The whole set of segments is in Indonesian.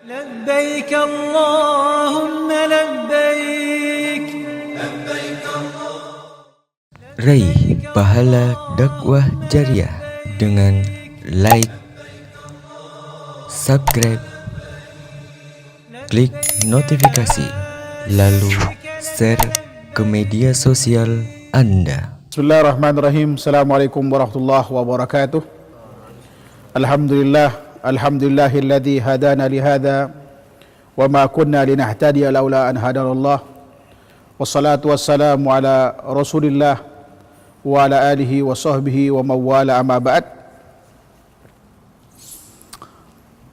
لبيك اللهم لبيك. Raih pahala dakwah jariah dengan like, subscribe, klik notifikasi, lalu share ke media sosial Anda. Bismillahirrahmanirrahim. Assalamualaikum warahmatullahi wabarakatuh. Alhamdulillahilladzi hadana lihada wa ma kunna linahtadiya laula an hadanallah. Wassalatu wassalamu ala Rasulillah wa ala alihi wa sahbihi wa mawala amma ba'd.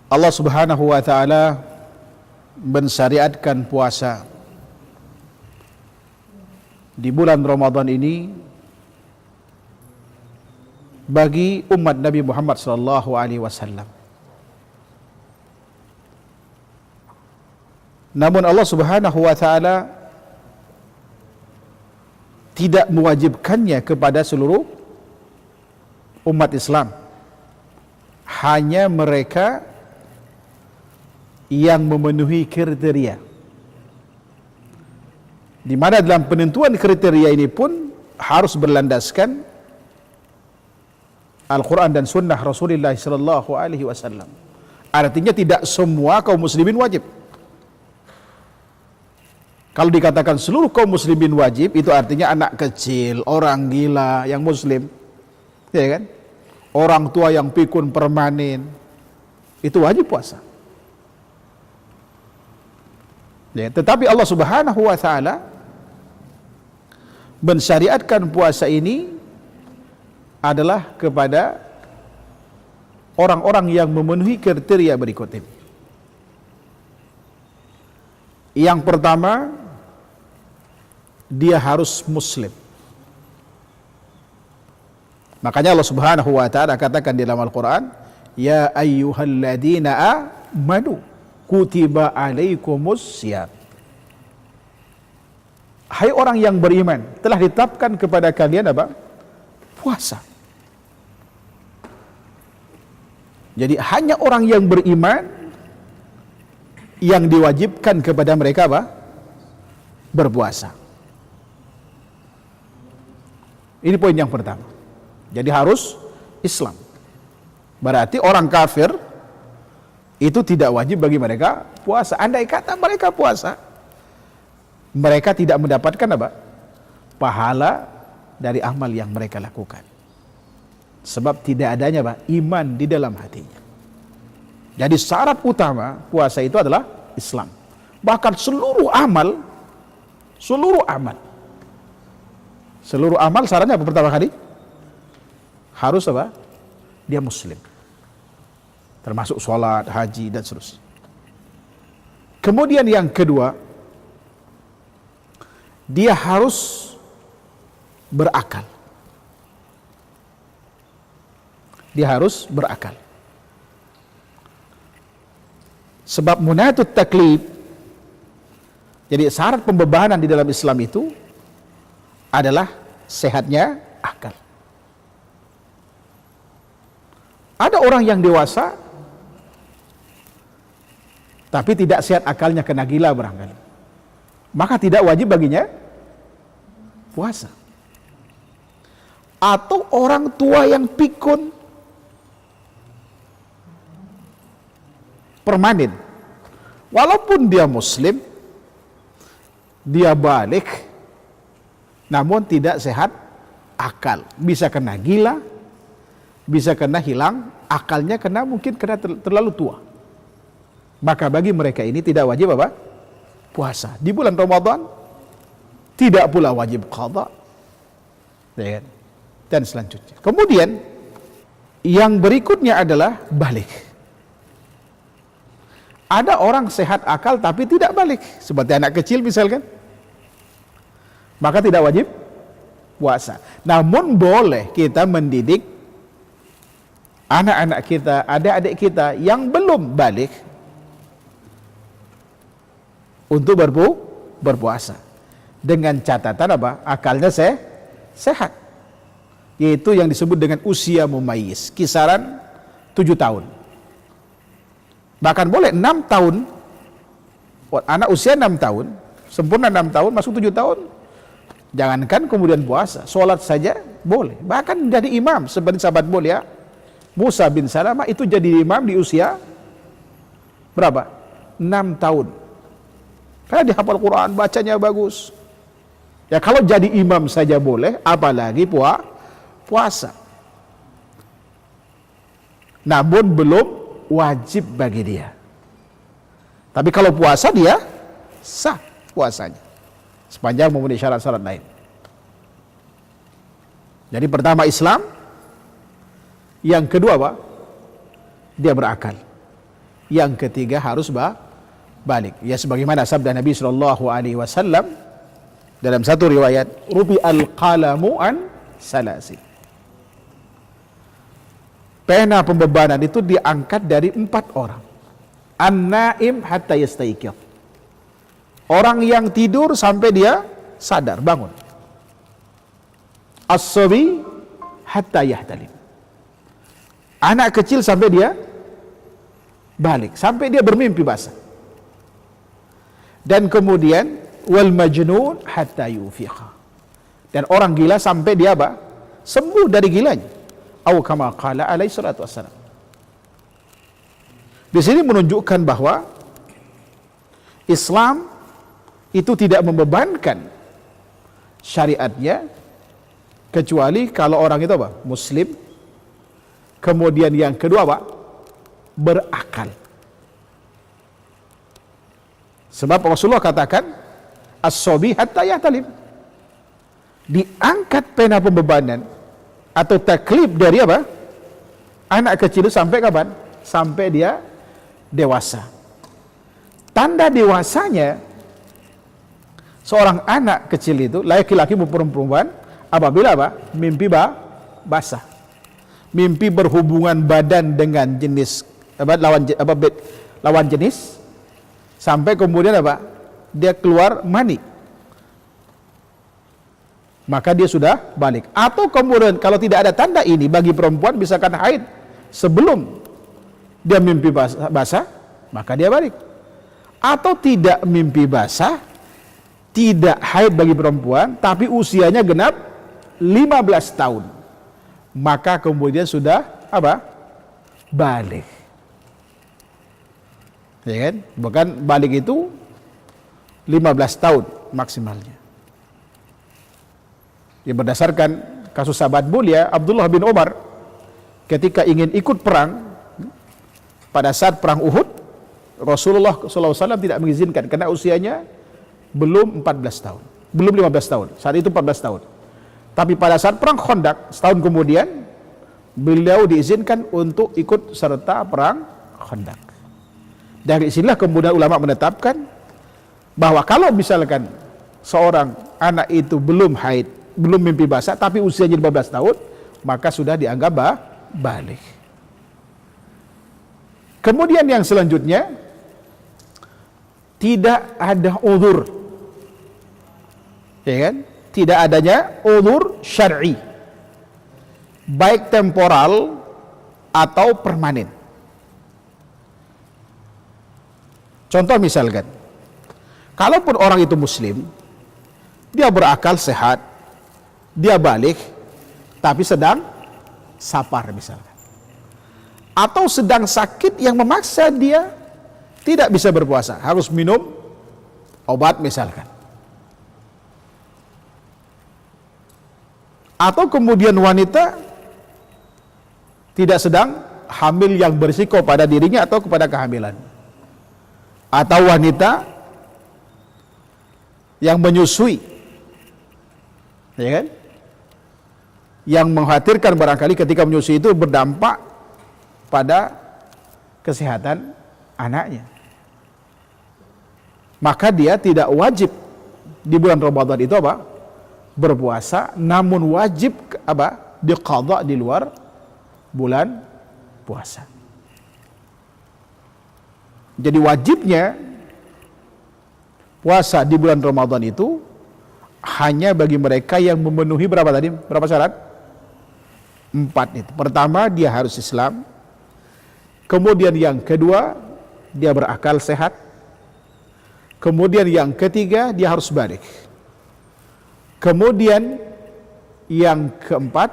Allah Subhanahu wa taala mensyariatkan puasa di bulan Ramadan ini bagi umat Nabi Muhammad sallallahu alaihi wasallam. Namun Allah Subhanahu wa taala tidak mewajibkannya kepada seluruh umat Islam. Hanya mereka yang memenuhi kriteria. Di mana dalam penentuan kriteria ini pun harus berlandaskan Al-Quran dan Sunnah Rasulullah sallallahu alaihi wasallam. Artinya tidak semua kaum muslimin wajib. Kalau dikatakan seluruh kaum muslimin wajib, itu artinya anak kecil, orang gila yang muslim, ya kan? Orang tua yang pikun permanen, itu wajib puasa. Ya, tetapi Allah Subhanahu wa taala mensyariatkan puasa ini adalah kepada orang-orang yang memenuhi kriteria berikut ini. Yang pertama, dia harus muslim. Makanya Allah Subhanahu wa taala katakan di dalam Al-Qur'an, ya ayyuhalladzina amanu kutiba alaikumus syiyam. Hai orang yang beriman, telah ditetapkan kepada kalian apa? Puasa. Jadi hanya orang yang beriman yang diwajibkan kepada mereka apa? Berpuasa. Ini poin yang pertama. Jadi harus Islam. Berarti orang kafir itu tidak wajib bagi mereka puasa. Andai kata mereka puasa, mereka tidak mendapatkan apa? Pahala dari amal yang mereka lakukan. Sebab tidak adanya apa? Iman di dalam hatinya. Jadi syarat utama puasa itu adalah Islam. Bahkan seluruh amal syaratnya apa pertama kali? Harus apa? Dia muslim. Termasuk sholat, haji, dan seterusnya. Kemudian yang kedua, dia harus berakal. Dia harus berakal. Sebab munatut taklif, jadi syarat pembebanan di dalam Islam itu adalah sehatnya akal. Ada orang yang dewasa tapi tidak sehat akalnya, kena gila barangkali, maka tidak wajib baginya puasa. Atau orang tua yang pikun permanen, walaupun dia muslim, dia balik, namun tidak sehat akal, bisa kena gila, bisa kena hilang akalnya, kena mungkin kena terlalu tua. Maka bagi mereka ini tidak wajib apa? Puasa. Di bulan Ramadan tidak pula wajib qadha, ya kan? Dan selanjutnya. Kemudian yang berikutnya adalah balik. Ada orang sehat akal tapi tidak balik, seperti anak kecil misalkan, maka tidak wajib puasa. Namun boleh kita mendidik anak-anak kita, adik-adik kita yang belum balik untuk berpuasa. Dengan catatan apa? Akalnya sehat. Yaitu yang disebut dengan usia mumayyiz, kisaran 7 tahun. Bahkan boleh 6 tahun, anak usia 6 tahun, sempurna 6 tahun, masuk 7 tahun, jangankan kemudian puasa, sholat saja boleh. Bahkan jadi imam, seperti sahabat mulia Musa bin Salamah itu jadi imam di usia berapa? 6 tahun. Karena dia hafal Quran, bacanya bagus. Ya kalau jadi imam saja boleh, apalagi puasa. Namun belum wajib bagi dia. Tapi kalau puasa dia sah puasanya, sepanjang memenuhi syarat-syarat lain. Jadi pertama Islam, yang kedua apa? Dia berakal. Yang ketiga harus balik. Ya sebagaimana sabda Nabi SAW dalam satu riwayat, rubi al-qalamu an salasi. Pena pembebanan itu diangkat dari 4 orang. An-naim hatta yastaiqidh. Orang yang tidur sampai dia sadar, bangun. As-sabi hatta yahtalim. Anak kecil sampai dia balik, sampai dia bermimpi basah. Dan kemudian wal majnun hatta yufiqa. Dan orang gila sampai dia sembuh dari gilanya. Atau kama qala alaihi salatu wassalam. Di sini menunjukkan bahwa Islam itu tidak membebankan syariatnya kecuali kalau orang itu Muslim. Kemudian yang kedua berakal. Sebab Rasulullah katakan as-sabi hatta yahtalim. Diangkat pena pembebanan atau taklif dari anak kecil sampai kapan? Sampai dia dewasa. Tanda dewasanya seorang anak kecil itu, laki-laki maupun perempuan, apabila mimpi basah, mimpi berhubungan badan dengan jenis lawan jenis, sampai kemudian dia keluar mani, maka dia sudah balik. Atau kemudian kalau tidak ada tanda ini bagi perempuan, misalkan haid sebelum dia mimpi basah, maka dia balik. Atau tidak mimpi basah, tidak haid bagi perempuan, tapi usianya genap 15 tahun, maka kemudian sudah balik. Ya kan? Bukan balik itu 15 tahun maksimalnya. Ya, berdasarkan kasus sahabat mulia Abdullah bin Umar ketika ingin ikut perang pada saat perang Uhud, Rasulullah SAW tidak mengizinkan karena usianya belum 14 tahun, belum 15 tahun. Saat itu 14 tahun. Tapi pada saat perang Khandaq setahun kemudian, beliau diizinkan untuk ikut serta perang Khandaq. Dari sinilah kemudian ulama menetapkan bahwa kalau misalkan seorang anak itu belum haid, belum mimpi basah, tapi usianya 15 tahun, maka sudah dianggap balik. Kemudian yang selanjutnya, tidak ada uzur, ya kan? Tidak adanya uzur syar'i, baik temporal atau permanen. Contoh misalkan, kalaupun orang itu muslim, dia berakal sehat, dia balik, tapi sedang safar misalkan, atau sedang sakit yang memaksa dia tidak bisa berpuasa, harus minum obat misalkan. Atau kemudian wanita tidak sedang hamil yang berisiko pada dirinya atau kepada kehamilan. Atau wanita yang menyusui, ya kan? Yang mengkhawatirkan barangkali ketika menyusui itu berdampak pada kesehatan anaknya, maka dia tidak wajib di bulan Ramadan itu berpuasa, namun wajib diqadha di luar bulan puasa. Jadi wajibnya puasa di bulan Ramadan itu hanya bagi mereka yang memenuhi berapa syarat? 4 itu. Pertama, dia harus Islam. Kemudian yang kedua, dia berakal sehat. Kemudian yang ketiga, dia harus balik. Kemudian yang keempat,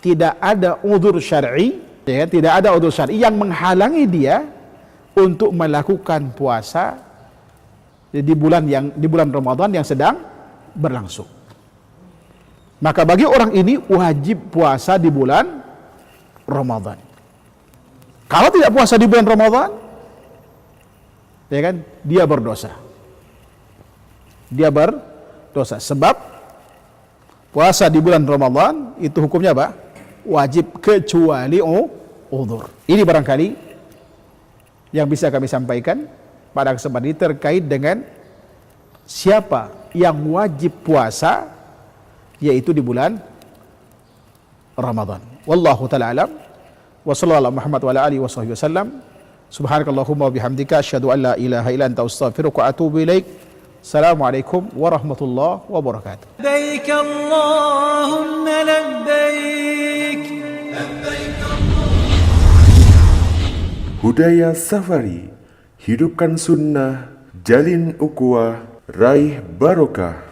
tidak ada udzur syar'i, ya, tidak ada udzur syar'i yang menghalangi dia untuk melakukan puasa di bulan Ramadan yang sedang berlangsung. Maka bagi orang ini wajib puasa di bulan Ramadan. Kalau tidak puasa di bulan Ramadan, ya kan, dia berdosa. Dia berdosa sebab puasa di bulan Ramadan itu hukumnya apa? Wajib kecuali udzur. Ini barangkali yang bisa kami sampaikan pada kesempatan ini terkait dengan siapa yang wajib puasa, yaitu di bulan Ramadan. Wallahu ta'ala alam. Wa sallallahu Muhammad wa ala alihi wa sahbihi wasallam. Subhanakallahumma wa bihamdika asyhadu an la ilaha illa anta astaghfiruka wa atubu ilaik. Assalamualaikum warahmatullahi wabarakatuh. لبيك اللهم لبيك Budaya Safari, hidupkan sunnah, jalin ukhuwah, raih barokah.